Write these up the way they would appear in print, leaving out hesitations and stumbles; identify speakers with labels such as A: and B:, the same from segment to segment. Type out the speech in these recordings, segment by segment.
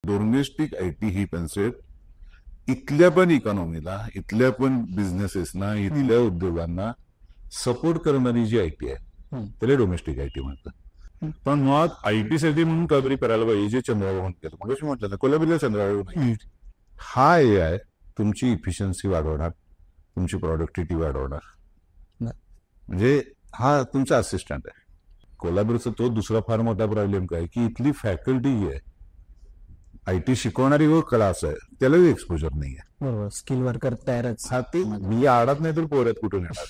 A: Domestic IT he concept इथल्या पण इकॉनॉमीला, इथल्या पण बिझनेसेसना, इथल्या उद्योगांना सपोर्ट करणारी जी IT आहे त्याला डोमेस्टिक IT म्हणतात. पण मुळात IT साठी म्हणून काहीतरी करायला पाहिजे जे चंद्रावर केलं. मग म्हटलं कोल्हापूरला चंद्रावर नाही. हा AI तुमची इफिशियन्सी वाढवणार, तुमची प्रोडक्टिव्हिटी वाढवणार. म्हणजे हा तुमचा असिस्टंट आहे. कोल्हापूरचा तो दुसरा फार मोठा प्रॉब्लेम काय की इथली फॅकल्टी आहे, IT शिकवणारी व क्लास आहे, त्यालाही एक्सपोजर नाही आहे.
B: बरोबर, स्किल वर्कर तयारच.
A: हा ते मी आडत नाही तर पोऱ्यात कुठून येणार.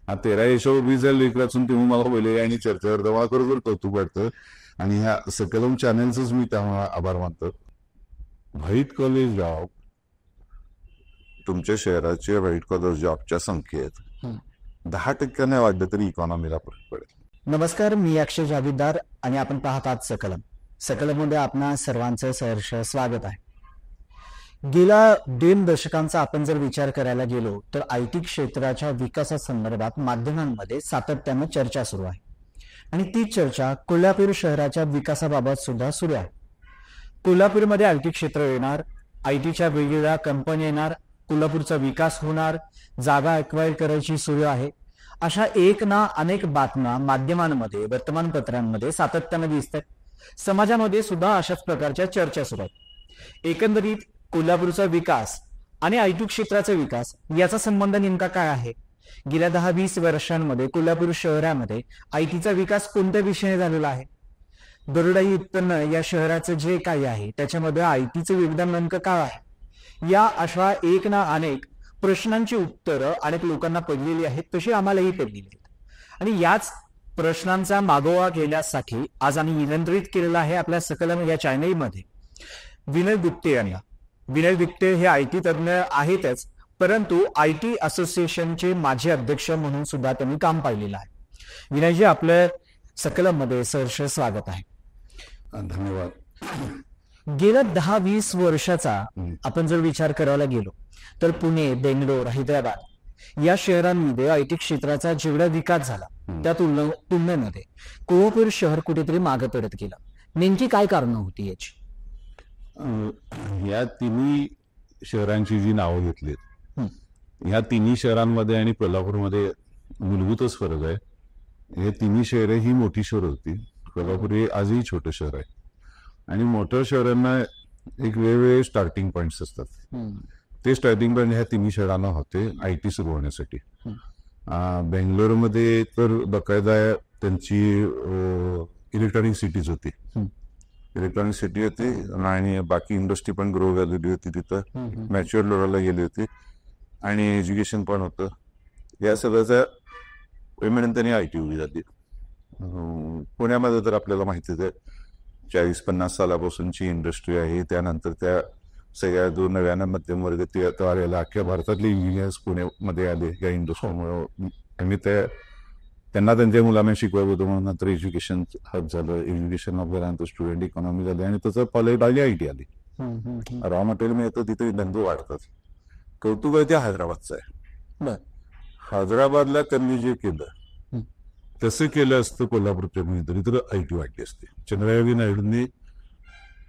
A: हा 13 यशो झाले वाचून तेव्हा मला बोलले आणि चर्चेवर तेव्हा खरोखर कौतुक वाटतं. आणि ह्या सकलम चॅनेलच मी तेव्हा आभार मानतो. व्हाईट कॉलेज जॉब, तुमच्या शहराच्या व्हाईट कॉलर जॉबच्या संख्येत 10% वाढलं तरी इकॉनॉमीला फरक पडेल.
B: नमस्कार, मी अक्षय जावीदार आणि आपण पाहत आहात सकलममध्ये आपणा सर्वांचं सहर्ष स्वागत आहे. गेल्या 1.5 दशकांचा आपण जर विचार करायला गेलो तर IT क्षेत्राच्या विकासासंदर्भात माध्यमांमध्ये सातत्यानं चर्चा सुरू आहे आणि ती चर्चा कोल्हापूर शहराच्या विकासाबाबत सुद्धा सुरू आहे. कोल्हापूरमध्ये IT क्षेत्र येणार, ITच्या वेगवेगळ्या कंपन्या येणार, कोल्हापूरचा विकास होणार, जागा एक्वायर करायची सुरू आहे, अशा एक ना अनेक बातम्या माध्यमांमध्ये, वर्तमानपत्रांमध्ये सातत्यानं दिसतात. समाजामध्ये सुद्धा अशाच प्रकारच्या चर्चा सुरू आहेत. एकंदरीत कोल्हापूरचा विकास आणि IT क्षेत्राचा विकास याचा संबंध नेमका काय आहे? गेल्या 10-20 वर्षांमध्ये कोल्हापूर शहरामध्ये ITचा विकास कोणत्या विषयाने झालेला आहे? दरोडाई उत्पन्न या शहराचं जे काही आहे त्याच्यामध्ये ITचं योगदान नेमकं काय आहे? या अशा एक ना अनेक प्रश्नांची उत्तरं अनेक लोकांना पडलेली आहेत, तशी आम्हालाही पडलेली आहेत. आणि याच प्रश्नांचा मागोवा घेण्यासाठी आज आम्ही निमंत्रित केलेला आहे आपल्या सकलम या चॅनेलमध्ये विनय गुप्ते यांना. विनय गुप्ते हे IT तज्ञ आहेतच, परंतु IT असोसिएशनचे माजी अध्यक्ष म्हणून सुद्धा त्यांनी काम पाहिलेलं आहे. विनयजी, आपल्या सकलममध्ये सहर्ष स्वागत आहे.
A: धन्यवाद.
B: गेल्या 10-20 वर्षाचा आपण जर विचार करायला गेलो तर पुणे, बेंगलोर, हैदराबाद या शहरांमध्ये IT क्षेत्राचा जेवढा विकास झाला त्या तुलनेमध्ये कोल्हापूर शहर कुठेतरी मागे पडत गेलं. नेमकी काय कारणं होती याची?
A: या तिन्ही शहरांची जी नावं घेतलीत, या तिन्ही शहरांमध्ये आणि कोल्हापूरमध्ये मूलभूतच फरक आहे. हे तिन्ही शहरे ही मोठी शहर होती. कोल्हापूर हे आजही छोटं शहर आहे आणि मोठ्या शहरांना एक वेगवेगळे स्टार्टिंग पॉइंट्स असतात. ते स्टार्टिंग पॉइंट ह्या तिन्ही शहरांना होते IT सुरू होण्यासाठी. बेंगलोरमध्ये तर बकायदा त्यांची इलेक्ट्रॉनिक सिटीज होती, इलेक्ट्रॉनिक सिटी होती आणि बाकी इंडस्ट्री पण ग्रो झालेली होती तिथं, मॅच्युअर लेवलला गेली होती आणि एज्युकेशन पण होतं. या सगळ्याचा त्याने IT उभी जाते. पुण्यामध्ये तर आपल्याला माहितीच आहे 40-50 सालापासूनची इंडस्ट्री आहे. त्यानंतर त्या सगळ्या जो नव्यानं मध्यमवर्ग ते आलेला अख्ख्या भारतातले इंजिनियर्स पुण्यामध्ये आले या इंडस्ट्रीमुळे. आणि त्यांना त्यांच्या मुलांना शिकवत होतं म्हणून नंतर एज्युकेशन हब झालं, एज्युकेशन हब झाल्यानंतर स्टुडंट इकॉनॉमी झाली आणि त्याचं पॉलिट आली IT आली. रॉ मटेरियल मिळतं, तिथे धंदे वाढतात. कौतुक आहे त्या हैदराबादचं आहे. हैदराबादला त्यांनी जे केलं तसं केलं असतं कोल्हापूरच्या तरी तर IT वाढली असते. चंद्रबाबू नायडूंनी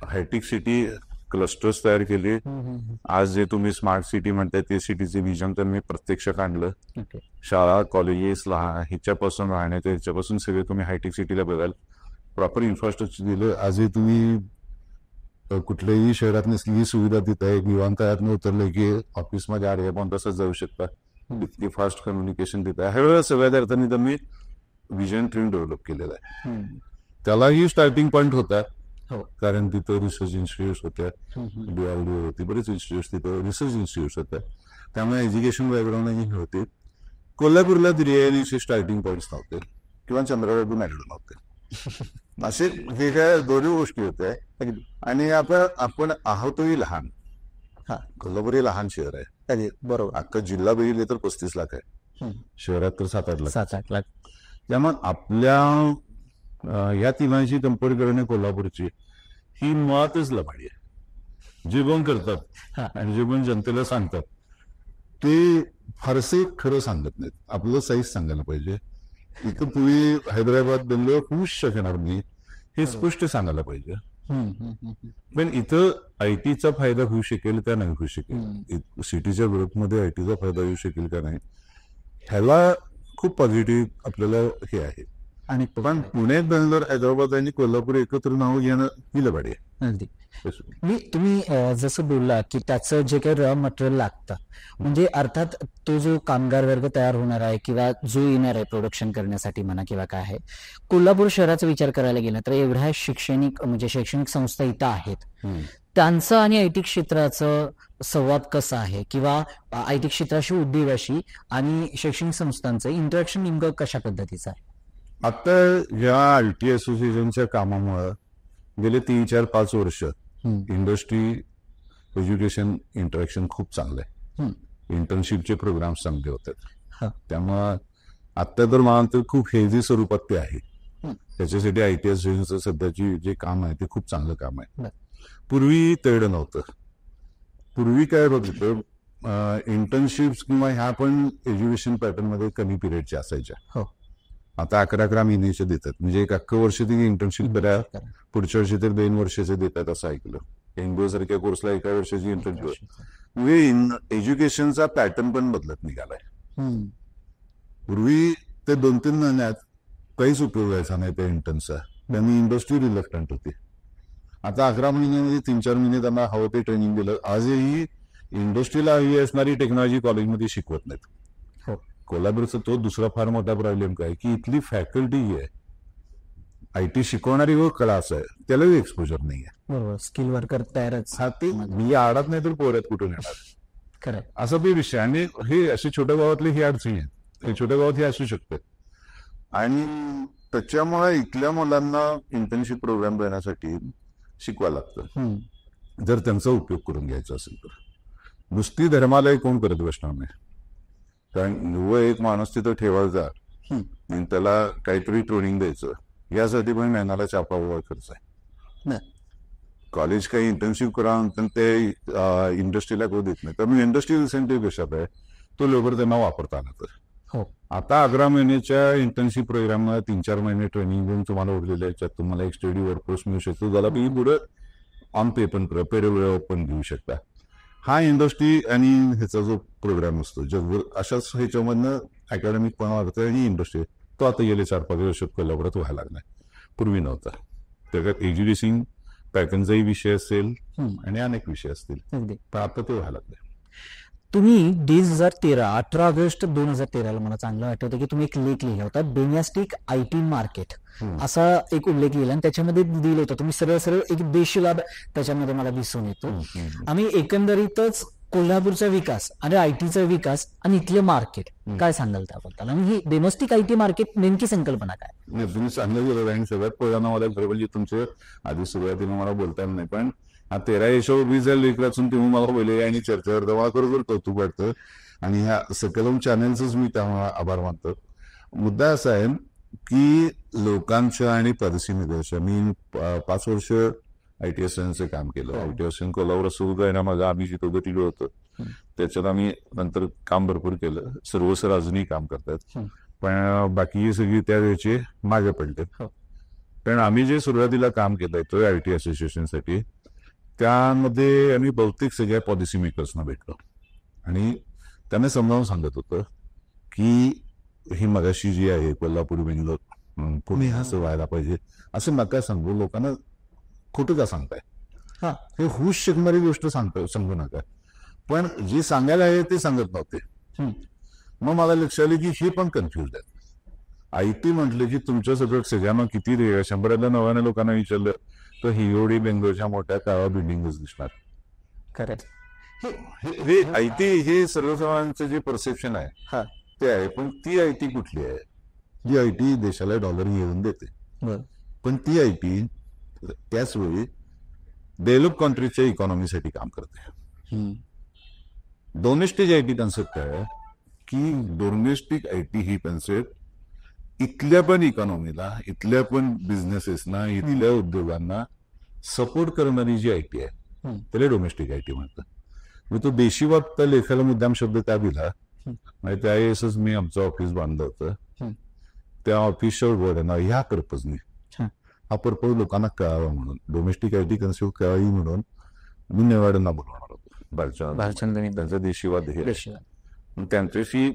A: हायटेक सिटी क्लस्टर्स तयार केले. आज जे तुम्ही स्मार्ट सिटी म्हणताय ते सिटीचे विजन त्यांनी प्रत्यक्षात आणलं. शाळा, कॉलेजेस ह्याच्यापासून राहण्याच्या ह्याच्यापासून सगळे तुम्ही हायटेक सिटीला बघाल. प्रॉपर इन्फ्रास्ट्रक्चर दिलं. आजही तुम्ही कुठल्याही शहरात नसलेली सुविधा तिथं आहे. विमानतळातनं उतरलं की ऑफिसमध्ये आले पण तसंच जाऊ शकता. इतकी फास्ट कम्युनिकेशन तिथं आहे. ह्या सगळ्या अर्थाने त्यांनी विजन थ्री डेव्हलप केलेला आहे. त्यालाही स्टार्टिंग पॉइंट होता, कारण तिथं रिसर्च इन्स्टिट्यूट होत्या, DRDO होती, बरेच इन्स्टिट्यूट तिथं रिसर्च इन्स्टिट्यूट होत्या. त्यामुळे एज्युकेशन बॅकग्राऊंडही होते. कोल्हापूरला दिल्ली स्टार्टिंग पॉइंट्स नव्हते किंवा चंद्रबाबू नायडू नव्हते. असे हे काय दोन्ही गोष्टी होत्या. आणि आपण आहोतही लहान. कोल्हापूर हे लहान शहर आहे.
B: बरोबर.
A: अख्खा जिल्हा बघितले तर 35 लाख आहे, शहरात तर 7-8 लाख. त्यामुळे आपल्या या तिघांची कंपेअर करणे कोल्हापूरची ही मुळातच लबाडी आहे. जे पण करतात आणि जे पण जनतेला सांगतात ते फारसे खरं सांगत नाहीत. आपलं साईज सांगायला पाहिजे. इथं तुम्ही हैदराबाद बेंगलोर होऊच शकणार नाही हे स्पष्ट सांगायला पाहिजे. पण इथं आयटीचा फायदा होऊ शकेल का नाही होऊ शकेल, सिटीच्या ग्रोथमध्ये आयटीचा फायदा होऊ शकेल का नाही, ह्याला खूप पॉझिटिव्ह आपल्याला हे आहे.
B: आणि
A: पण पुणे, बेंगलोर, हैदराबाद आणि कोल्हापूर एकत्र नाव घेणं ही लबाडी आहे.
B: अगदी तुम्ही जसं बोलला की त्याचं जे काही रॉ मटेरियल लागतं, म्हणजे अर्थात तो जो कामगार वर्ग तयार होणार आहे किंवा जो येणार आहे प्रोडक्शन करण्यासाठी म्हणा किंवा काय आहे, कोल्हापूर शहराचा विचार करायला गेला तर एवढ्या शैक्षणिक संस्था इथं आहेत, त्यांचं आणि आयटी क्षेत्राचं संवाद कसा आहे किंवा आयटी क्षेत्राशी, उद्योगाशी आणि शैक्षणिक संस्थांचं इंटरॅक्शन नेमकं कशा पद्धतीचं आहे?
A: आता या आयटी असोसिएशनच्या कामामुळे गेले 3, 4, 5 वर्ष इंडस्ट्री एज्युकेशन इंटरॅक्शन खूप चांगलं आहे. इंटर्नशिपचे प्रोग्राम्स चांगले होतात. त्यामुळं आता तर मला तर खूप हेल्दी स्वरूपात ते आहे. त्याच्यासाठी आयटी असोसिएशनचं सध्याची जे काम आहे ते खूप चांगलं काम आहे. पूर्वी तेवढं नव्हतं. पूर्वी काय बघितलं, इंटर्नशिप्स किंवा ह्या पण एज्युकेशन पॅटर्न मध्ये कमी पिरियडच्या असायच्या. आता 11 महिन्याचे देतात, म्हणजे एक अख्खं वर्ष ती इंटर्नशिप करा, पुढच्या वर्षी तर 2 वर्षाचे देतात असं ऐकलं. एनबीओ सारख्या कोर्सला 1 वर्षाची इंटर्नशिप. म्हणजे एज्युकेशनचा पॅटर्न पण बदलत निघालाय. पूर्वी ते 2-3 महिन्यात काहीच उपयोग व्हायचा नाही त्या इंटर्नचा, त्यांनी इंडस्ट्री रिलक्टंट होती. आता 11 महिन्यामध्ये 3-4 महिने त्यांना हवं ते ट्रेनिंग दिलं. आजही इंडस्ट्रीला हवी असणारी टेक्नॉलॉजी कॉलेजमध्ये शिकवत नाहीत. कोल्हापूरचा तो दुसरा फार मोठा प्रॉब्लेम काय की इथली फॅकल्टी आहे, आयटी शिकवणारी व क्लास आहे, त्यालाही एक्सपोजर नाही आहे.
B: बरोबर, स्किल वर्कर तयारच.
A: ते मी आडत नाही तर पोऱ्यात कुठून येणार,
B: खरं
A: असा बी विषय. आणि हे असे छोट्या गावातली ही अडचणी आहेत, हे छोट्या गावात हे असू शकते. आणि त्याच्यामुळे इथल्या मुलांना इंटर्नशिप प्रोग्राम देण्यासाठी शिकवायला लागतं, जर त्यांचा उपयोग करून घ्यायचा असेल तर. नुसती धर्मालय कोण करत बसणार नाही, कारण व एक माणूस तिथं ठेवायचा आणि त्याला काहीतरी ट्रेनिंग द्यायचं, यासाठी पण महिन्याला चापावा खर्च आहे. कॉलेज काही इंटर्नशिप करा तर ते इंडस्ट्रीला करू देत नाही, कारण इंडस्ट्री इन्सेंटिव्ह कशात आहे, तो लेबर त्यांना वापरता आला तर. आता 11 महिन्याच्या इंटर्नशिप प्रोग्राम 3-4 महिने ट्रेनिंग देऊन तुम्हाला उरलेल्या याच्यात तुम्हाला एक स्टडी वर्कफोर्स मिळू शकतो, ज्याला तुम्ही पुढे ऑन पेपर पण घेऊ शकता. हा इंडस्ट्री आणि ह्याचा जो प्रोग्राम असतो जगभर अशाच ह्याच्यामधनं अकॅडमिक पण वाढतोय आणि इंडस्ट्री तो आता गेले 4-5 वर्षात कोल्हापुरात व्हायला लागलाय, पूर्वी नव्हता. त्याच्यात एज्युकेशन पॅटर्नचाही विषय असेल आणि अनेक विषय असतील, पण आता ते व्हायला लागले.
B: तुम्ही 18 ऑगस्ट 2013 मला चांगलं आठवतं की तुम्ही एक लेख लिहिला होता, डोमेस्टिक आयटी मार्केट असा एक उल्लेख लिहिला, आणि त्याच्यामध्ये दिलं होतं तुम्ही सरळ एक देशलाभ त्याच्यामध्ये मला दिसून येतो. आम्ही एकंदरीतच कोल्हापूरचा विकास आणि आयटीचा विकास आणि इथलं मार्केट काय सांगाल त्याबद्दल, आणि ही डोमेस्टिक आयटी मार्केट नेमकी संकल्पना काय?
A: तुम्ही चांगलं गेलं. आणि सगळ्यात पहिल्यांदा मला म्हणजे तुमचे आधी सुरुवातीला मला बोलता येईल नाही, पण हा 13 लेकरातून तुम्ही मला बोलले आणि चर्चा करता मला खरोखर कौतुक वाटतं. आणि ह्या सकलम चॅनेलच मी त्यामुळे आभार मानतो. मुद्दा असा आहे की लोकांच्या आणि परिस्थितीच्या, मी 5 वर्ष आयटी असोसिएशनचं काम केलं. आयटी असोसिएशन कोल्हापूर सुरू आहे ना, माझं आम्ही जिथं गतीलो होतं त्याच्यात आम्ही नंतर काम भरपूर केलं. सर्व सर अजूनही काम करतात, पण बाकी सगळी त्या वेळचे मागे पडले. कारण आम्ही जे सुरुवातीला काम केलंय तो आयटी असोसिएशनसाठी, त्यामध्ये आम्ही बहुतेक सगळ्या पॉलिसी मेकर्सना भेटलो आणि त्यांना समजावून सांगत होतं की ही मगाशी जी आहे कोल्हापूर, बेंगलोर, पुणे असं व्हायला पाहिजे, असं नका सांगू. लोकांना खोटं का सांगताय, हे होऊच शकणारी गोष्ट सांगू नका. पण जे सांगायला आहे ते सांगत नव्हते. मग मला लक्षात आलं की हे पण कन्फ्युज आहे. आयटी म्हटलं की तुमच्या सगळ्यांना किती 100-99 लोकांना विचारलं तर हिवडी बेंगलोरच्या मोठ्या काळा बिल्डिंगच दिसणार. हे आयटी हे सर्वसामान्यांचं जे परसेप्शन आहे ते आहे. पण ती आयटी कुठली आहे? जी आयटी देशाला डॉलर येऊन देते, पण ती आयटी त्याच वेळी डेव्हलप कंट्रीच्या इकॉनॉमीसाठी काम करते. डोमेस्टिक आयटी कन्सेप्ट आहे की डोमेस्टिक आयटी ही कन्सेप्ट इथल्या पण इकॉनॉमीला, इथल्या पण बिझनेसेसना, इथल्या उद्योगांना सपोर्ट करणारी जी आयटी आहे त्याला डोमेस्टिक आयटी म्हणतात. तो देशीवाद लेखाला मुद्दाम शब्द त्या दिला. म्हणजे त्यावेळेसच मी आमचं ऑफिस बांधलं होतं. त्या ऑफिसच्या बोर्ड ना ह्या पर्पजने हा पर्पज लोकांना कळावा म्हणून, डोमेस्टिक आयटी कन्सेप्ट कळावी म्हणून मी नेवाड्यांना बोलवणार होतो
B: भालचंद्र
A: त्यांचा देशीवाद हे
B: देशील.
A: मग त्यांच्याशी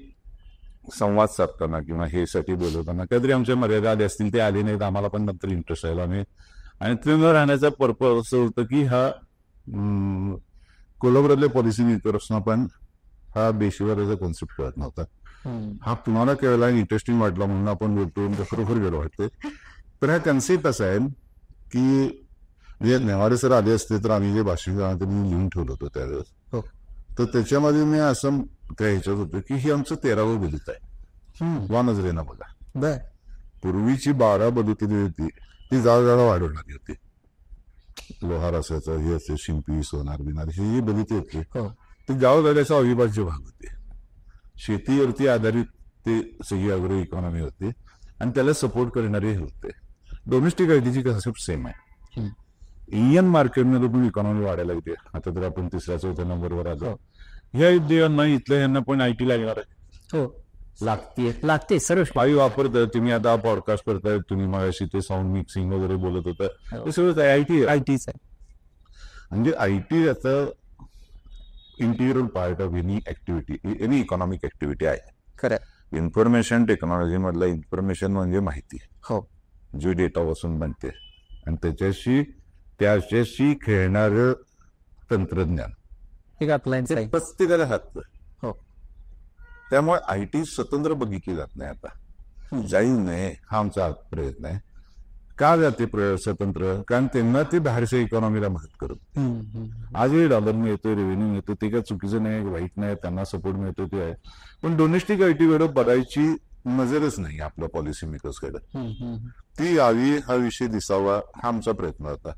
A: संवाद साधताना किंवा हे साठी बोलवताना काहीतरी आमच्या मर्यादा आले असतील, ते आले नाहीत, आम्हाला पण नंतर इंटरेस्ट आला आम्ही. आणि ते न राहण्याचा पर्पज असं होतं की हा कोल्हापुरातल्या पॉलिसी मेकर्सना पण हा बेशिवाराचा कॉन्सेप्ट कळत नव्हता. हा तुम्हाला कळला इंटरेस्टिंग वाटला म्हणून आपण बोलतो, खरोखर गेलो वाटते. पण हा कन्सेप्ट असा आहे की जे नेवारे सर आले असते तर आम्ही जे भाषण त्यांनी लिहून ठेवलं होतं त्यावेळेस, तर त्याच्यामध्ये मी असं त्या ह्याच्यात होतं की हे आमचं 13वं बलूत आहे. वा नजरेनं बघा, पूर्वीची 12 बलुती होती ती जागा वाढवणारी होती. लोहार असायचं, हे असे शिंपी, सोनार, बिनार, ही जी बलुती होती ती गावगाड्याचा अविभाज्य भाग होते. शेतीवरती आधारित ते सगळी अग्रो इकॉनॉमी होती आणि त्याला सपोर्ट करणारे हे होते. डोमेस्टिक आयटीची कन्सेप्ट सेम आहे. इंडियन मार्केटमध्ये पण इकॉनॉमी वाढायला लागते. आता तर आपण 3ऱ्या-4थ्या नंबरवर आलो. ह्या उद्योगांना इथल्या यांना पण आयटी लागणार आहे.
B: लागते सर्व
A: काही वापरताय तुम्ही. आता पॉडकास्ट करताय तुम्ही, मगाशी ते साऊंड मिक्सिंग वगैरे बोलत होता, ते सगळं आयटीच आहे. म्हणजे आयटी याचा integral part of any activity, any economic activity आहे.
B: खरं.
A: इन्फॉर्मेशन टेक्नॉलॉजी मधला इन्फॉर्मेशन म्हणजे माहिती, जो डेटा पासून बनते आणि त्याच्याशी खेळणारं तंत्रज्ञान प्रत्येकाला हात. त्यामुळे आयटी स्वतंत्र बघितली जात नाही. आता जाईल नाही हा आमचा प्रयत्न आहे. का जाते स्वतंत्र? कारण त्यांना ते बाहेरच्या इकॉनॉमीला मदत करत. आजही डॉलर मिळतोय, रेव्हेन्यू मिळतो, ते काय चुकीचं नाही, वाईट नाही, त्यांना सपोर्ट मिळतो ते आहे. पण डोमेस्टिक आयटीकडे बघायची नजरच नाही आपल्या पॉलिसी मेकर्सकडे. ती यावी, हा विषय दिसावा, हा आमचा प्रयत्न होता.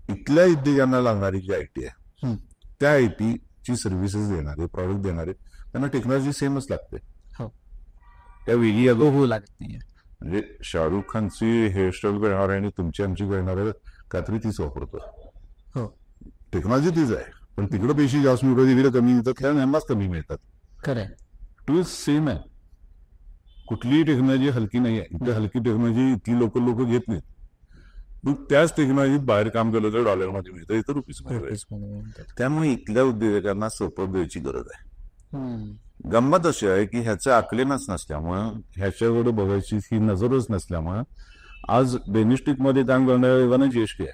A: इथल्या उद्योगांना लागणारी जी आयटी आहे त्या आयटीची सर्व्हिसेस देणारे, प्रॉडक्ट देणारे, त्यांना टेक्नॉलॉजी सेमच लागते. त्या वेगळी
B: होऊ लागत नाही.
A: म्हणजे शाहरुख खानची हेअरस्टाईल करणार आणि तुमची आमची करणारे कात्री तीच वापरतो. टेक्नॉलॉजी तीच आहे, पण तिकडे पैसे जास्त मिळतात, इकडे कमी मिळतात, त्या नेमाच कमी मिळतात.
B: खरं.
A: टू सेम आहे. कुठलीही टेक्नॉलॉजी हलकी नाही आहे. इथे हलकी टेक्नॉलॉजी इथली लोक घेत नाहीत. त्याच टेक्नॉलॉजीत बाहेर काम केलं तर डॉलरमध्ये मिळतं, इथं रुपीजमध्ये. त्यामुळे इथल्या उद्योजकांना सपोर्ट द्यायची गरज आहे. गंमत अशी आहे की ह्याचं आकलनच नसल्यामुळं, ह्याच्याकडे बघायची ही नजरच नसल्यामुळं आज डोमेस्टिक मध्ये काम करणाऱ्या जीएसटी आहे,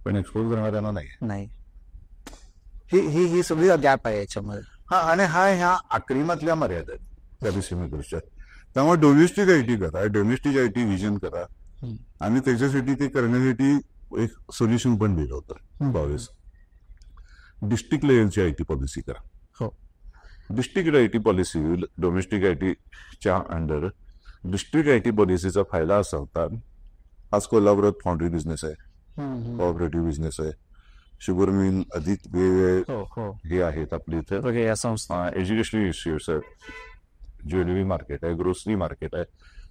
A: पण एक्सपोर्ट करणाऱ्यांना नाही.
B: ही सगळी गॅप आहे याच्यामध्ये.
A: आणि ह्या आक्रमणातल्या मर्यादा आहेत पॉलिसी मेकर्सच्या. त्यामुळे डोमेस्टिक आयटी करा, डोमेस्टिक आयटी व्हिजन करा, आणि त्याच्यासाठी ते करण्यासाठी एक सोल्युशन पण दिलं होतं 22. डिस्ट्रिक्ट लेवलची आयटी पॉलिसी करा. डिस्ट्रिक्ट आयटी पॉलिसी डोमेस्टिक आयटीच्या अंडर. डिस्ट्रिक्ट आयटी पॉलिसीचा फायदा असा होता, आज कोल्हापुरात फाउंड्री बिझनेस आहे, कोऑपरेटिव्ह बिझनेस आहे, शुगर मिल, अधिक हे आहेत आपले इथे संस्था, एज्युकेशनल इन्स्टिट्यूट्स आहेत, ज्वेलरी मार्केट आहे, ग्रोसरी मार्केट आहे.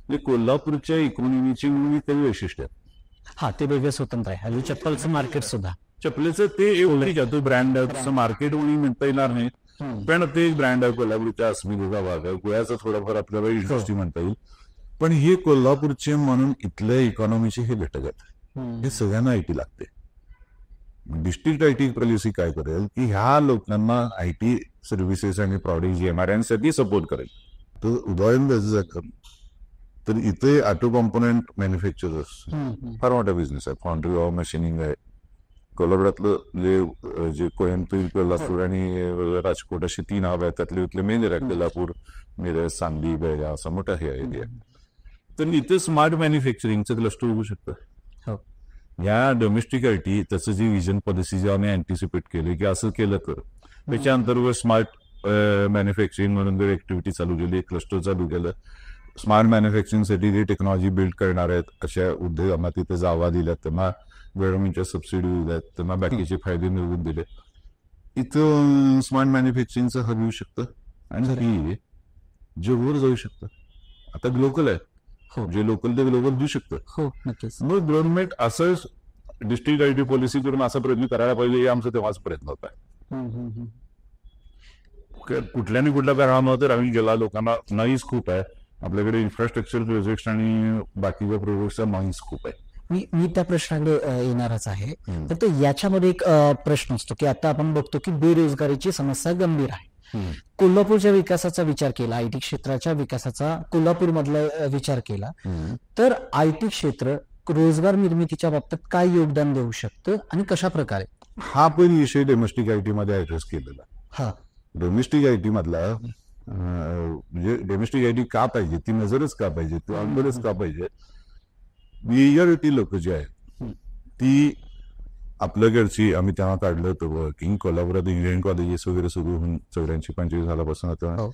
A: म्हणजे कोल्हापूरच्या इकॉनॉमीची काही वैशिष्ट्य आहे.
B: ते वेगळं स्वतंत्र आहे. हल्ली चप्पलचं मार्केट सुद्धा,
A: चपलेचं ते ब्रँड मार्केट म्हणून म्हणता येणार नाही, पण ते एक ब्रँड आहे कोल्हापूरच्या अस्मितेचा भाग आहे. गोव्याचा थोडाफार आपल्याला इंडस्ट्री म्हणता येईल, पण हे कोल्हापूरचे म्हणून इथल्या इकॉनॉमीचे हे घटक आहेत. हे सगळ्यांना आयटी लागते. डिस्ट्रिक्ट आयटी पॉलिसी काय करेल की ह्या लोकांना आयटी सर्व्हिसेस आणि प्रॉडक्ट येणाऱ्यांसाठी सपोर्ट करेल. तर उदाहरण द्यायचं तर इथे ऑटो कॉम्पोनंट मॅन्युफॅक्चरर्स फार मोठा बिझनेस आहे. फाउंड्री ऑफ मशिनिंग आहे. कोल्हापुरातलं जे कोयंबतूर, कोल्हापूर आणि राजकोट अशी 3 हब आहेत, त्यातले मेन आहे कोल्हापूर, मिरज, सांगली, बेळगाव असा मोठा हे एरिया. तर इथे स्मार्ट मॅन्युफॅक्चरिंगचं क्लस्टर होऊ शकतं. या डोमेस्टिक आयटी त्याचं जी व्हिजन पॉलिसी जे आम्ही अँटिसिपेट केली की असं केलं तर त्याच्या अंतर्गत स्मार्ट मॅन्युफॅक्चरिंग म्हणून जर ऍक्टिव्हिटी चालू केली, क्लस्टर चालू केलं, स्मार्ट मॅन्युफॅक्चरिंगसाठी जे टेक्नॉलॉजी बिल्ड करणार आहेत अशा उद्योगांना तिथे जावा दिल्यात, त्यांना गव्हर्नमेंटच्या सबसिडी दिल्यात, त्यांना बाकीचे फायदे मिळवून दिले. इथं स्मार्ट मॅन्युफॅक्चरिंगचं हब येऊ शकतं आणि जगभर जाऊ शकतं. आता ग्लोकल आहे, जे लोकल ते ग्लोबल देऊ शकतं. मग गव्हर्नमेंट असं डिस्ट्रिक्ट आयटी पॉलिसी करून असा प्रयत्न करायला पाहिजे, हे आमचा तेव्हाच प्रयत्न होता. कुठल्या काळामध्ये तर आम्ही गेला, लोकांना नॉईज खूप आहे आपल्याकडे, इन्फ्रास्ट्रक्चर प्रोजेक्ट आणि बाकीच्या प्रोजेक्टचा नॉईज खूप आहे.
B: मी त्या प्रश्नाकडे येणारच आहे. तर तो याच्यामध्ये एक प्रश्न असतो की आता आपण बघतो की बेरोजगारीची समस्या गंभीर आहे. कोल्हापूरच्या विकासाचा विचार केला, आयटी क्षेत्राच्या विकासाचा कोल्हापूर मधला विचार केला, तर आयटी क्षेत्र रोजगार निर्मितीच्या बाबतीत काय योगदान देऊ शकतं आणि कशा प्रकारे?
A: हा पण विषय डोमेस्टिक आयटी मध्ये ऍड्रेस केलेला.
B: हा,
A: डोमेस्टिक आयटी मधला म्हणजे डोमेस्टिक आयटी का पाहिजे, ती नजरच का पाहिजे, ती ऑनबोर्डच का पाहिजे. मेजॉरिटी लोक जी आहेत ती आपल्याकडची, आम्ही तेव्हा काढलं होतं वर्किंग कोल्हापुरात इंजिनिअरिंग कॉलेजेस वगैरे सुरू होऊन 84-85 सालापासून आता,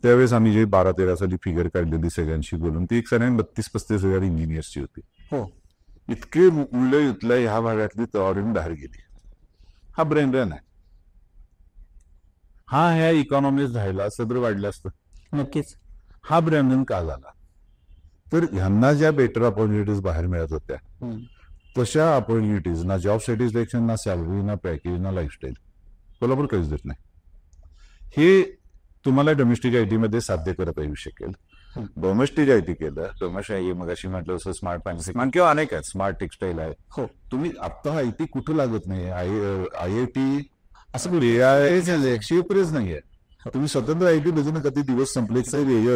A: त्यावेळेस आम्ही जे 12-13 साली फिगर काढलेली सगळ्यांशी बोलून, ती एक साधारण 32-35 हजार इंजिनियर्सची होती. इतके मुलं इथल्या ह्या भागातली तवारून बाहेर गेली. हा ब्रेन ड्रेन आहे. हा ह्या इकॉनॉमीज राहिला सदर वाढलं असतं.
B: नक्कीच.
A: हा ब्रेन ड्रेन का झाला, तर ह्यांना ज्या बेटर ऑपॉर्च्युनिटीज बाहेर मिळत होत्या तशा ऑपॉर्च्युनिटीज ना जॉब सॅटिस्फॅक्शन, ना सॅलरी, ना पॅकेज, ना लाईफस्टाईल कोल्हापूर काहीच देत नाही. हे तुम्हाला डोमेस्टिक आयटी मध्ये साध्य करता येऊ शकेल. डोमेस्टिक आयटी केलं, डोमेस्टिक मग अशी म्हटलं असं स्मार्ट फायनान्सिंग किंवा अनेक आहेत, स्मार्ट टेक्सटाईल आहे.
B: हो,
A: तुम्ही आता आयटी कुठं लागत नाही. आयआयटी असं एक्सप्रेस नाहीये. तुम्ही स्वतंत्र आयटी बघून कधी दिवस संपले,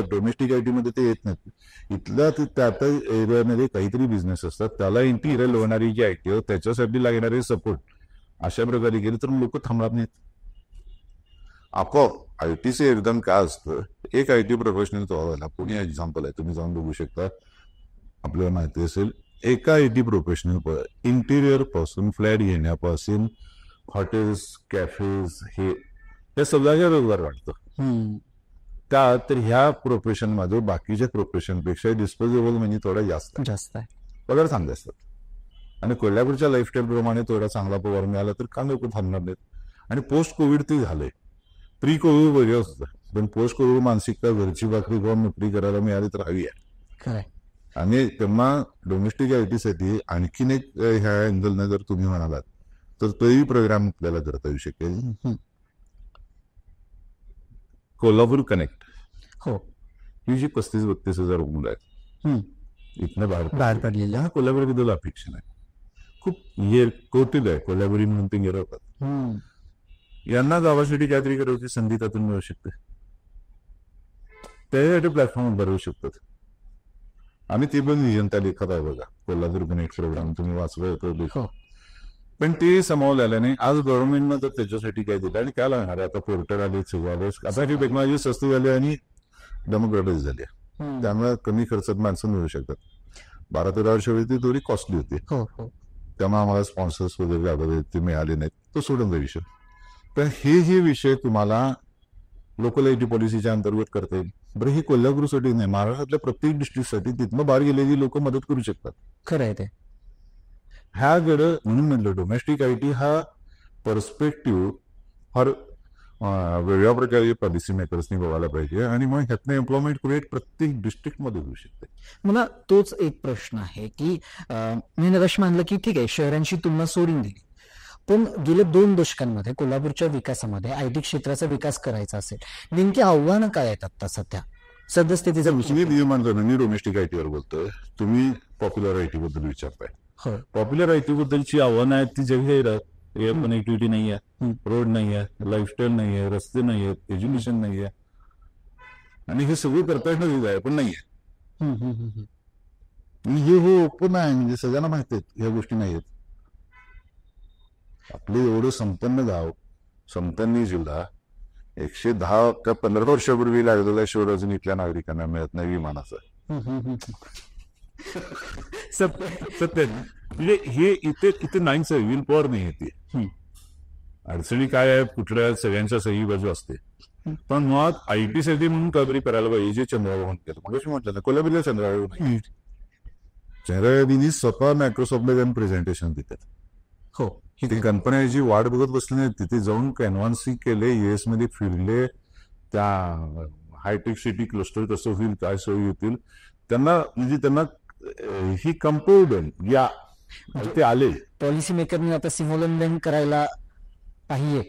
A: डोमेस्टिक आयटी मध्ये ते येत नाही. इथल्या त्या एरियामध्ये काहीतरी बिझनेस असतात, त्याला इंटिरियर होणारी जी आयटी त्याच्यासाठी लागणारे सपोर्ट अशा प्रकारे केले तर लोक थांबणार नाहीत. आपोआप आयटीचं एकदम काय असतं, एक आयटी प्रोफेशनल व्हायला, पुणे एक्झाम्पल आहे, तुम्ही जाऊन बघू शकता, आपल्याला माहिती असेल. एका आयटी प्रोफेशनल इंटिरियर पासून फ्लॅट घेण्यापासून हॉटेल्स, कॅफेज, हे सगळ्याच्या रोजगार वाटतं. त्या तर ह्या प्रोफेशन मध्ये बाकीच्या प्रोफेशन पेक्षा डिस्पोजेबल म्हणजे थोडा जास्त
B: आहे,
A: पगार चांगले असतात. आणि कोल्हापूरच्या लाईफस्टाईल प्रमाणे थोडा चांगला पगार मिळाला तर का लोक थांबणार नाहीत. आणि पोस्ट कोविड ते झालंय. प्री कोविड वेगळं असतं, पण पोस्ट कोविड मानसिकता घरची भाकरी किंवा नोकरी करायला मिळाली तर हवी आहे. आणि तेव्हा डोमेस्टिक आयटीसाठी आणखीन एक ह्या अँगलनं जर तुम्ही म्हणालात तर तोही प्रोग्राम आपल्याला करता येऊ शकेल. कोल्हापूर कनेक्ट.
B: हो,
A: ही जी 35-32 हजार मुलं आहेत इथनं
B: बाहेर पडलेली,
A: हा कोल्हापूरबद्दल अपेक्षा नाही. खूप कौतुक आहे, कोल्हापुरी म्हणून ते गिरवतात. यांना गावासाठी काहीतरी करायची संधी त्यातून मिळू शकते, त्यासाठी प्लॅटफॉर्म भरवू शकतात. आम्ही ते पण विजन त्या लेखात आहे बघा, कोल्हापूर कनेक्ट प्रोग्राम तुम्ही वाचलं तर. पण ते समावलेलं नाही. आज गव्हर्नमेंटनं तर त्याच्यासाठी काय दिलं आणि काय लागणार आहे. आता पोर्टल आले, सगळं आता ही टेक्नॉलॉजी स्वस्त झाली आणि डेमोक्रेटाइज झाली, त्यामुळे कमी खर्चात माणसं मिळू शकतात. 12-13 वर्षापूर्वी ती थोडी कॉस्टली होती, त्यामुळे आम्हाला स्पॉन्सर्स वगैरे ते मिळाले नाहीत, तो सोडून विषय. पण हे जे विषय तुम्हाला लोकल आयटी पॉलिसीच्या अंतर्गत करता येईल. बरं, ही कोल्हापूरसाठी नाही, महाराष्ट्रातल्या प्रत्येक डिस्ट्रिक्टसाठी तिथनं बाहेर गेलेली लोक मदत करू शकतात.
B: खरं आहे ते.
A: ह्याकडं म्हणून म्हणलं डोमेस्टिक आयटी हा पर्स्पेक्टिव्ह फार वेगळ्या प्रकारे पॉलिसी मेकर्सनी बघायला पाहिजे आणि मग ह्यातनं एम्प्लॉयमेंट क्रिएट प्रत्येक डिस्ट्रिक्टमध्ये होऊ शकते.
B: मला तोच एक प्रश्न आहे की मी नरेश मानलं की ठीक आहे, शहरांची तुलना सोडून दिली, पण गेल्या 2 दशकांमध्ये कोल्हापूरच्या विकासामध्ये आयटी क्षेत्राचा विकास करायचा असेल, नेमकी आव्हानं काय आहेत आता सद्यस्थितीचा?
A: मी म्हणतो ना, मी डोमेस्टिक आयटीवर बोलतोय, तुम्ही पॉप्युलर आयटी बद्दल विचारताय. पॉप्युलर आयटी बद्दलची आव्हानं आहेत ती जगह कनेक्टिव्हिटी नाहीये, रोड नाहीये, लाईफस्टाईल नाहीये, रस्ते नाहीयेत, एज्युकेशन नाहीये, आणि हे सगळं करता येणं आहे पण नाहीये. हे ओपन आहे, म्हणजे सगळ्यांना माहिती आहेत ह्या गोष्टी नाहीयेत. आपले एवढं संपन्न गाव, संपन्न जिल्हा, 110 का 15 वर्षापूर्वी लागलेला शोध अजून इथल्या नागरिकांना मिळत नाही विमानाचं. सत्य म्हणजे हे इथे नाहीच आहे, विल पॉवर नाही येते. अडचणी काय आहे, कुठल्या सगळ्यांच्या सही बाजू असते, पण मुळात आयटी साठी म्हणून काहीतरी करायला पाहिजे. जे चंद्राबाबू केलं मग म्हटलं ना, कोल्हापूरला चंद्राबाबू नाही, चंद्राबाबूंनी स्वतः मायक्रोसॉफ्टला जाऊन प्रेझेंटेशन देतात.
B: हो,
A: ही कंपन्याची वाट बघत बसली नाही, तिथे जाऊन कॅनव्हान्सिंग केले, US मध्ये फिरले, त्या हायटेक सिटी क्लस्टर कसं होईल, काय सोयी होतील त्यांना, म्हणजे त्यांना ही कंपाऊंड या ते आले.
B: पॉलिसी मेकरने आता सिमोल्लंघन करायला पाहिजे,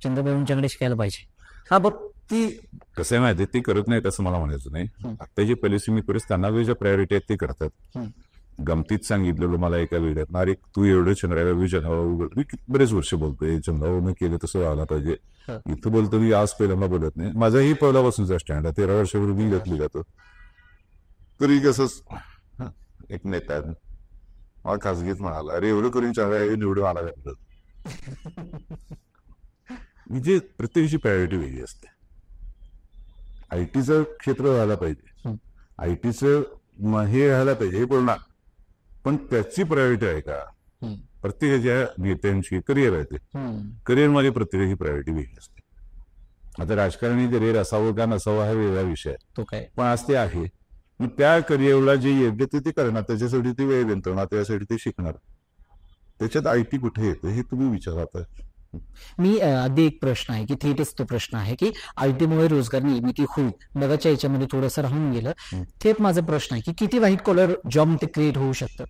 B: चंद्रबाबूंच्याकडे शिकायला पाहिजे. हा, बघ ती
A: कसं आहे माहिती, ते करत नाहीत असं मला म्हणायचं नाही. आता जे पॉलिसी मेकर्स त्यांना ज्या प्रायोरिटी आहेत ते करतात. गमतीत सांगितलेलं मला एका वेळात, अरे तू एवढं चंद्राबाबू चंद्राबाबू मी बरेच वर्ष बोलतोय चंद्राबाबूने केलं तसं व्हायला पाहिजे. इथं बोलतो मी आज पहिल्यांदा बोलत नाही. माझाही पहिल्यापासूनचा स्टँड आहे. 13 वर्षापूर्वी मी घेतली जातो. तरी कसं एक नेता मला खासगीत म्हणाला, अरे एवढं करून चंद्राबाबू निवडून आला घातलं. म्हणजे प्रत्येकाची प्रायोरिटी वेगळी असते. आयटीचं क्षेत्र व्हायला पाहिजे, आयटीचं हे व्हायला पाहिजे हे बोलणार, पण त्याची प्रायोरिटी आहे का? प्रत्येकाच्या नेत्यांची करिअर आहे ते करिअरमध्ये प्रत्येकाची प्रायोरिटी वेगळी असते. आता राजकारणी करिअर असावं का नसावं हा वेगळा विषय आहे,
B: तो काय
A: पण आज ते आहे. मग त्या करिअरला जे योग्य ते करणार, त्याच्यासाठी ते वेळ गुंतवणार, त्यासाठी ते शिकणार. त्याच्यात आयटी कुठे येतं हे तुम्ही विचारता.
B: मी आधी एक प्रश्न आहे की थेटच तो प्रश्न आहे की आयटीमुळे रोजगार निर्मिती होईल नव्याच्या याच्यामध्ये थोडंसं राहून गेलं. थेट माझा प्रश्न आहे की किती व्हाईट कॉलर जॉब ते क्रिएट होऊ शकतं?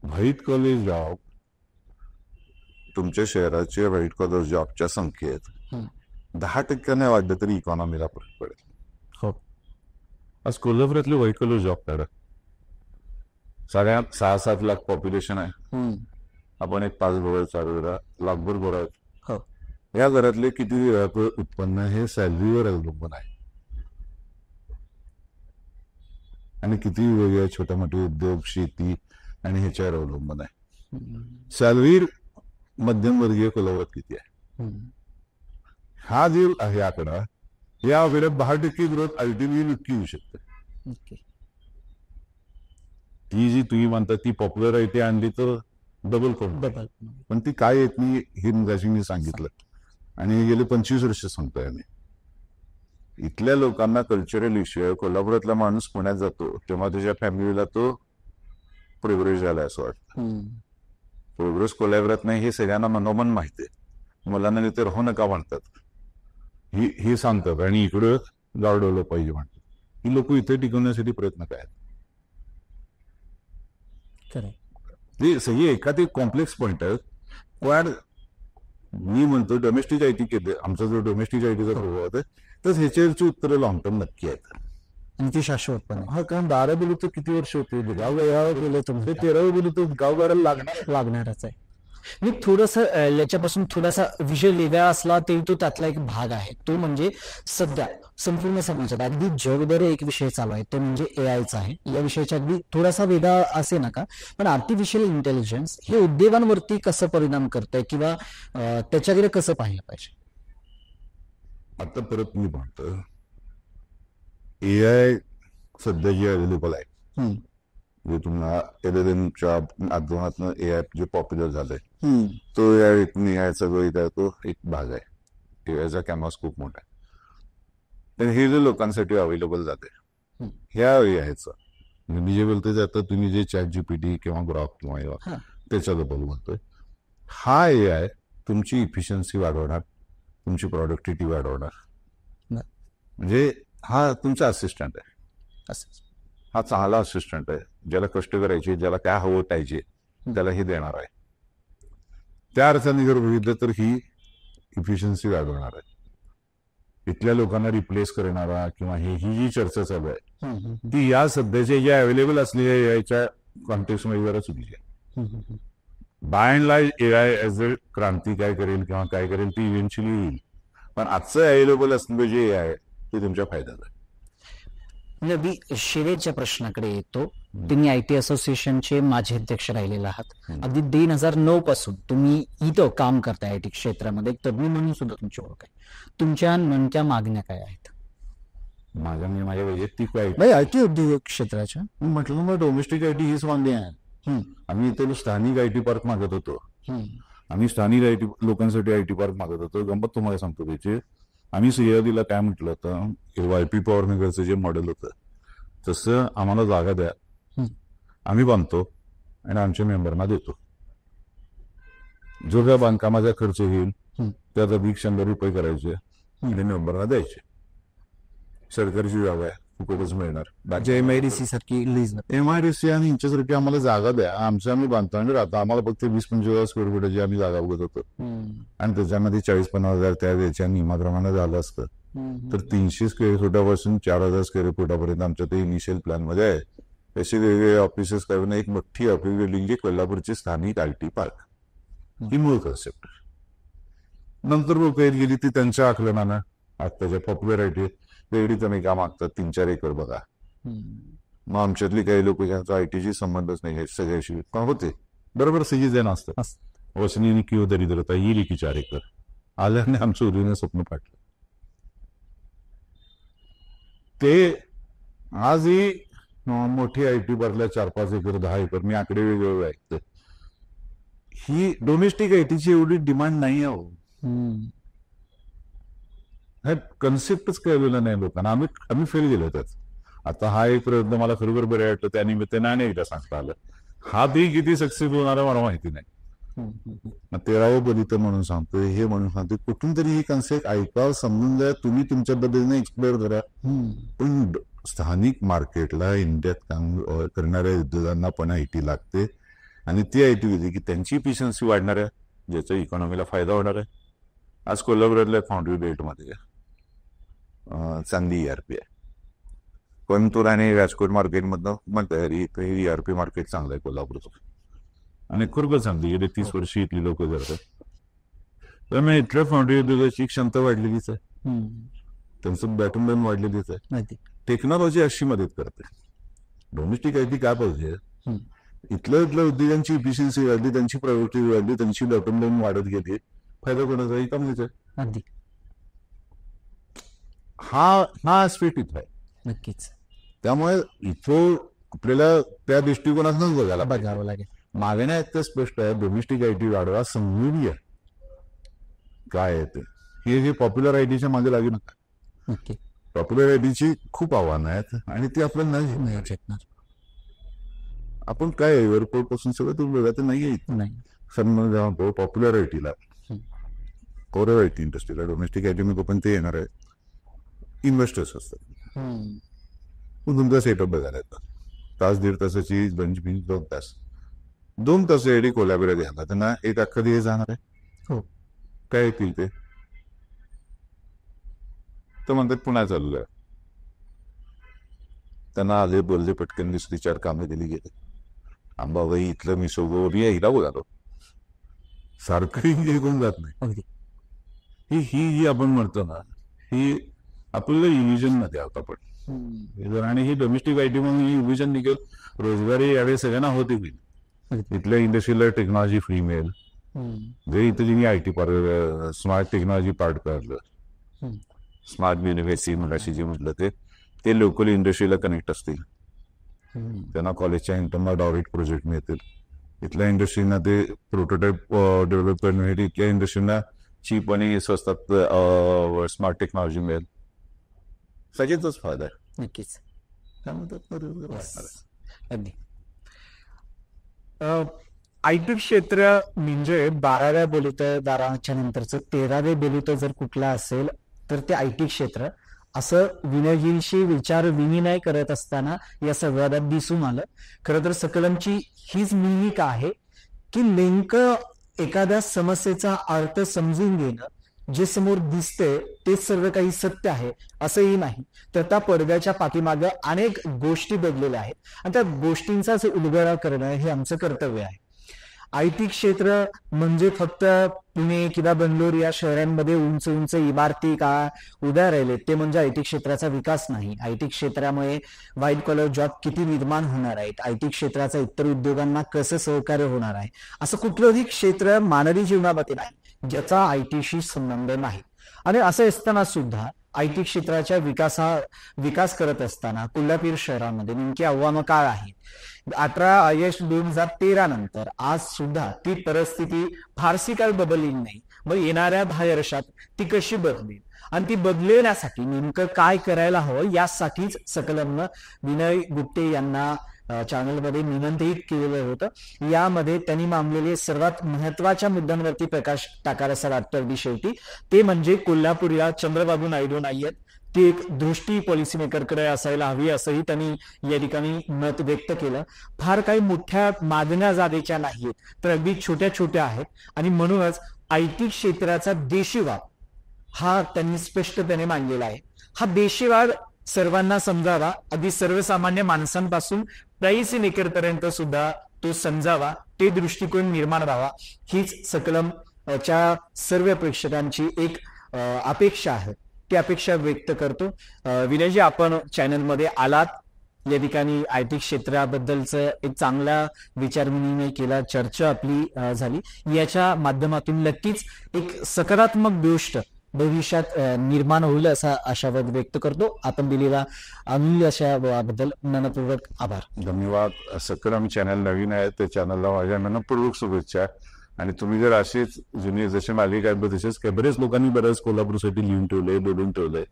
A: व्हाईट कॉलर जॉब, तुमच्या शहराच्या व्हाईट कॉलर जॉबच्या संख्येत 10% वाढलं तरी इकॉनॉमीला फरक पडेल.
B: हो,
A: आज कोल्हापुरातले व्हाईट कॉलर जॉब करा, सगळ्यात 6-7 लाख पॉप्युलेशन आहे. आपण एक 5 घोडा 4 घोडा लाखभर घोडा आहेत.
B: हो,
A: या घरातले किती उत्पन्न हे सॅलरीवर अवलंबून आहे, आणि किती वेगळ्या छोट्या मोठे उद्योग, शेती आणि ह्याच्यावर अवलंबून आहे. सॅलरी मध्यमवर्गीय कोल्हापुरात किती आहे? हा जो आहे आकडा, या वेळेत 10% ग्रोथ आयटी नक्की होऊ शकते.
B: ओके.
A: ती जी तुम्ही म्हणता ती पॉप्युलरिटी आणली तर डबल करून,
B: डबल.
A: पण ती काय येत नाही हे मगाशी मी सांगितलं, आणि गेले 25 वर्ष सांगतोय आम्ही. इथल्या लोकांना कल्चरल इश्यू आहे. कोल्हापुरातला माणूस पुण्यात जातो तेव्हा त्याच्या फॅमिलीला तो प्रोग्रेस झाला असं वाटतं. प्रोग्रेस कोल्हापुरात नाही हे सगळ्यांना मनोमन माहिती आहे. मुलांना तिथे राहू नका म्हणतात, हे सांगतात, आणि इकडं गाव डेव्हलप पाहिजे म्हणतात. ही लोक इथे टिकवण्यासाठी प्रयत्न काय ते सगळी एखादी कॉम्प्लेक्स पॉइंट आहे. पण मी म्हणतो डोमेस्टिक आयटी केले, आमचा जो डोमेस्टिक आयटीचा प्रभाव आहे, तर ह्याच्यावरची उत्तरं लॉंग टर्म नक्की आहेत,
B: आणि ती शाश्वत पण आहे.
A: हा, कारण 12 बोलू तर किती वर्ष होते, गाव गेलं तर 13 बोलू तर गाव गाड्याला
B: लागणारच आहे. मी थोडस याच्यापासून थोडासा विषय वेगळा असला तरी तो त्यातला एक भाग आहे. तो म्हणजे सध्या संपूर्ण समाजात अगदी जगभर एक विषय चालू आहे, तो म्हणजे एआयचा आहे. या विषयाच्या अगदी थोडासा वेगळा असे नका, पण आर्टिफिशियल इंटेलिजन्स हे उद्योगांवरती कसं परिणाम करतंय किंवा त्याच्याकडे कसं पाहिलं पाहिजे?
A: आता परत मी म्हणतो, एआय सध्या जे अवेलेबल आहे, जे तुम्हाला एलएलएमच्या माध्यमातून एआय जे पॉप्युलर झालंय, तो एआयचा जो इथे तो एक भाग आहे. एआयचा कॅनव्हास खूप मोठा आहे. तर हे जे लोकांसाठी अवेलेबल जाते, ह्या एआयचा मी जे बोलतोय आता तुम्ही जे ChatGPT किंवा ग्रॉक किंवा त्याच्याबद्दल बोलतोय, हा एआय तुमची इफिशियन्सी वाढवणार, तुमची प्रोडक्टिव्हिटी वाढवणार. म्हणजे हा तुमचा असिस्टंट आहे, हा चांगला असिस्टंट आहे, ज्याला कष्ट करायचे, ज्याला काय हवं पाहिजे त्याला हे देणार आहे. त्या अर्थाने जर बघितलं तर ही इफिशियन्सी वाढवणार आहे. इथल्या लोकांना रिप्लेस करणारा किंवा ही जी चर्चा चालू आहे ती या सध्याच्या ज्या अवेलेबल असलेल्या एआयच्या कॉन्टेक्स्ट मध्ये जरा चुकीची आहे. By and large AI as a क्रांती काय करेल किंवा काय करेल ती इव्हेंच्युअली येईल, पण आजचं अवेलेबल असलेलं जे एआय आहे ते तुमच्या फायद्यात आहे.
B: म्हणजे शेवेच्या प्रश्नाकडे येतो. तुम्ही आयटी असोसिएशनचे माजी अध्यक्ष राहिलेले आहात. अगदी 2009 पासून तुम्ही इथं काम करताय आयटी क्षेत्रामध्ये, एक तज्ञ म्हणून सुद्धा तुमची ओळख आहे. तुमच्या नेमक्या मागण्या काय आहेत?
A: माझ्या वैयक्तिक
B: आयटी उद्योग क्षेत्राच्या
A: म्हटलं मग डोमेस्टिक आयटी हीच मागणी आहे. आम्ही इथे स्थानिक आयटी पार्क मागत होतो. आम्ही स्थानिक आयटी लोकांसाठी आयटी पार्क मागत होतो. गंमत तुम्हाला सांगतो त्याची, आम्ही सह्याद्रीला काय म्हटलं होतं, वायपी पॉवरनगरचं जे मॉडेल होतं तसं आम्हाला जागा द्या, आम्ही बांधतो आणि आमच्या मेंबरना देतो. जो काय बांधकामाचा खर्च येईल त्यात अधिक 100 रुपये करायचे आणि मेंबरना द्यायचे. सरकारची जागा आहे, फुकटच मिळणार. बाकी
B: एमआयडीसी सारखी लीज,
A: एमआयडीसी आणि यांच्यासारखी आम्हाला जागा द्या, आमचं आम्ही बांधतो आणि राहतो. आम्हाला फक्त 20-25 स्क्वेअर फुटाची आम्ही जागा बघत होतो, आणि त्याच्यामध्ये 40-50 हजार त्या द्यायच्या नियमाप्रमाणे झालं असतं तर 300 स्क्वेअर फुटापासून 4000 स्क्वेअर फुटापर्यंत आमच्या ते इनिशियल प्लॅन मध्ये आहे. असे वेगवेगळे ऑफिसेस करून एक मोठी ऑफिस बिल्डिंग जी कोल्हापूरची स्थानिक IT पार्क ही मूळ कन्सेप्ट. नंतर लोक येत गेली ती त्यांच्या आकलनानं आत्ताच्या पॉप्युलरिटी वेगळी कमी का मागतात 3-4 एकर बघा. मग आमच्यातली काही लोक ज्यांचा ITशी संबंधच नाही सगळ्याशी का होते बरोबर सिटीजन असतात. वसनी किंवा दरिद्रता येईल की 4 एकर आल्याने आमचं उद्योगाने स्वप्न पाडलं. ते आजही मोठी IT भरल्या 4-5 एकर 10 एकर मी आकडे वेगवेगळे ऐकतो. ही डोमेस्टिक ITची एवढी डिमांड नाही आहे. हे कन्सेप्टच कळलेला नाही लोकांना. आम्ही फेल गेलो त्यात. आता हा एक प्रयत्न मला खरोखर बरं वाटलं त्यानिमित्ताने आणि एकदा सांगता आलं. हा बी किती सक्सेस होणार मला माहिती नाही. 13वं बलित म्हणून सांगतोय हे म्हणून सांगतोय कुठून तरी ही कन्सेप्ट ऐकावं समजून द्या. तुम्ही तुमच्या पद्धतीने एक्सप्लोर करा. पण स्थानिक मार्केटला इंडियात काम करणाऱ्या उद्योगांना पण IT लागते आणि ती IT होती की त्यांची इफिशियन्सी वाढणार आहे ज्याचा इकॉनॉमीला फायदा होणार आहे. आज कोल्हापुरातल्या फाउंड्री बेल्टमध्ये चांदी ERP आहे. कोयंबतूर आणि राजकोट मार्केटमधनं म्हणतात इथे ERP मार्केट चांगलं आहे कोल्हापूरचं आणि खरोखर चांगली गेले 30 वर्ष इथली लोक करतात. तर मग इथल्या फाउंड्री उद्योगाची क्षमता वाढलेलीच आहे. त्यांचं बॅटन लाईन वाढलेलीच आहे. टेक्नॉलॉजी अशी मदत करते. डोमेस्टिक IT काय पाहिजे इथल्या उद्योगांची इफिशियन्सी वाढली त्यांची प्रॉडक्टिव्हिटी वाढली त्यांची बॅटन लाईन वाढत गेली फायदा कोणाचा इकॉनॉमीचा आहे. हा आस्पेक्ट इथं आहे.
B: नक्कीच.
A: त्यामुळे इथं आपल्याला त्या दृष्टिकोनातूनच
B: बघावं लागेल.
A: मागण्या इतकं स्पष्ट आहे डोमेस्टिक IT वाढवा समजून घ्या काय आहे ते. हे पॉप्युलर ITच्या मागे लागू नका. पॉप्युलर ITची खूप आव्हानं आहेत आणि ती आपल्याला नाही शकणार. आपण काय एअरपोर्ट पासून सगळं तुम्ही बघा तर नाही जेव्हा पॉप्युलर ITला कोर IT इंडस्ट्रीला डोमेस्टिक IT मध्ये पण ते येणार आहे इन्व्हेस्टर्स असतात. तुमचा सेटअप बघायला येतात. 1-1.5 तासाची 2 तास कोल्हापुरात येणार त्यांना एक अख्खा दिवस जाणार आहे. काय येतील ते तर म्हणतात पुन्हा चालू आहे. त्यांना आले बोलले पटकन दुसरी 4 कामे दिली गेली. अंबाबाई इथलं मी सोबोरी हिला बोलालो सारखं कोण जात नाही. ही जी आपण म्हणतो ना ही आपल्याला इल्युजन मध्ये आहोत आपण. आणि ही डोमेस्टिक IT म्हणून ही इल्युजन निघेल रोजगारी यावेळी सगळ्यांना होती. इथल्या इंडस्ट्रीला टेक्नॉलॉजी फ्री मिळेल. जे इथं जिनी IT park smart technology part काढलं स्मार्ट युनिव्हर्सिटी मगाशी जे म्हटलं ते लोकल इंडस्ट्रीला कनेक्ट असतील. त्यांना कॉलेजच्या इंटरनल डायरेक्ट प्रोजेक्ट मिळतील. इथल्या इंडस्ट्रीना ते प्रोटोटाईप डेव्हलप करण्यासाठी इथल्या इंडस्ट्रीना चीप आणि स्वस्तात स्मार्ट टेक्नॉलॉजी मिळेल. सगळ्याचाच फायदा आहे.
B: नक्कीच.
C: अगदी IT क्षेत्र म्हणजे 12व्या बलुतेदाराच्या नंतरचं 13वे बलुत जर कुठला असेल तर ते IT क्षेत्र असं विनयजींशी विचार विनिमय करत असताना या संवादात दिसून आलं. खरं तर सकलमची हीच भूमिका आहे की नेमकं एखाद्या समस्येचा अर्थ समजून घेणं जे समोर दिसते तेच सर्व काही सत्य आहे असंही नाही तर त्या पडद्याच्या पाठीमागे अनेक गोष्टी दडलेल्या आहेत आणि त्या गोष्टींचाच उलगडा करणं हे आमचं कर्तव्य आहे. IT क्षेत्र म्हणजे फक्त पुणे किंवा बेंगलोर या शहरांमध्ये उंच उंच इमारती का उभ्या राहिले ते म्हणजे IT क्षेत्राचा विकास नाही. IT क्षेत्रामुळे व्हाईट कॉलर जॉब किती निर्माण होणार आहेत, IT क्षेत्राचा इतर उद्योगांना कसं सहकार्य होणार आहे, असं कुठलंही क्षेत्र मानवी जीवनामध्ये नाही ज्याचा ITशी संबंध नाही. आणि असं असताना सुद्धा IT क्षेत्राच्या विकास करत असताना कोल्हापूर शहरामध्ये नेमकी आव्हानं काय आहेत. 18 ऑगस्ट 2013 नंतर आज सुद्धा ती परिस्थिती फारशी काही बदलली नाही. मग येणाऱ्या 10 वर्षात ती कशी बदलेल आणि ती बदलण्यासाठी नेमकं काय करायला हवं यासाठीच सकलमनं विनय गुप्ते यांना चॅनलमध्ये निमंत्रित केलेलं होतं. यामध्ये त्यांनी मांडलेले सर्वात महत्वाच्या मुद्द्यांवरती प्रकाश टाकायला असं वाटतं. अगदी शेवटी ते म्हणजे कोल्हापूरला चंद्रबाबू नायडू नाहीयेत, ती एक दृष्टी पॉलिसी मेकरकडे असायला हवी असंही त्यांनी या ठिकाणी मत व्यक्त केलं. फार काही मोठ्या मागण्या जादेच्या नाहीयेत तर अगदी छोट्या छोट्या आहेत आणि म्हणूनच IT क्षेत्राचा देशीवाद हा त्यांनी स्पष्टपणे मांडलेला आहे. हा देशीवाद सर्वांना समजावा, अगदी सर्वसामान्य माणसांपासून प्राईस मेकरपर्यंत सुद्धा तो समजावा, ते दृष्टिकोन निर्माण व्हावा, हीच सकलम च्या सर्व प्रेक्षकांची एक अपेक्षा आहे. ती अपेक्षा व्यक्त करतो. विनयजी, आपण चॅनलमध्ये आलात, या ठिकाणी आयटी क्षेत्राबद्दलचं एक चांगला विचार विनिमय केला, चर्चा आपली झाली. याच्या माध्यमातून नक्कीच एक सकारात्मक गोष्ट भविष्यात निर्माण होईल असा आशावाद व्यक्त करतो. आपण दिलेला अमूल्य अशा वेळाबद्दल मनपूर्वक आभार.
A: धन्यवाद. सकलम चॅनल नवीन आहे, त्या चॅनलला माझ्या मनपूर्वक शुभेच्छा. आणि तुम्ही जर असेच जुने जसे मालिका आहेत तसेच काय बरेच लोकांनी बऱ्याच कोल्हापूरसाठी लिहून ठेवलंय, बोलून ठेवलंय.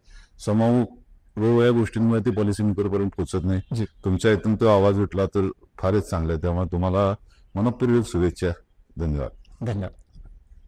A: समूह या गोष्टींमुळे ते पॉलिसी मेकरपर्यंत पोहोचत नाही. तुमच्या इथून तो आवाज उठला तर फारच चांगला आहे. त्यामुळे तुम्हाला मनपूर्वक शुभेच्छा. धन्यवाद.
C: धन्यवाद.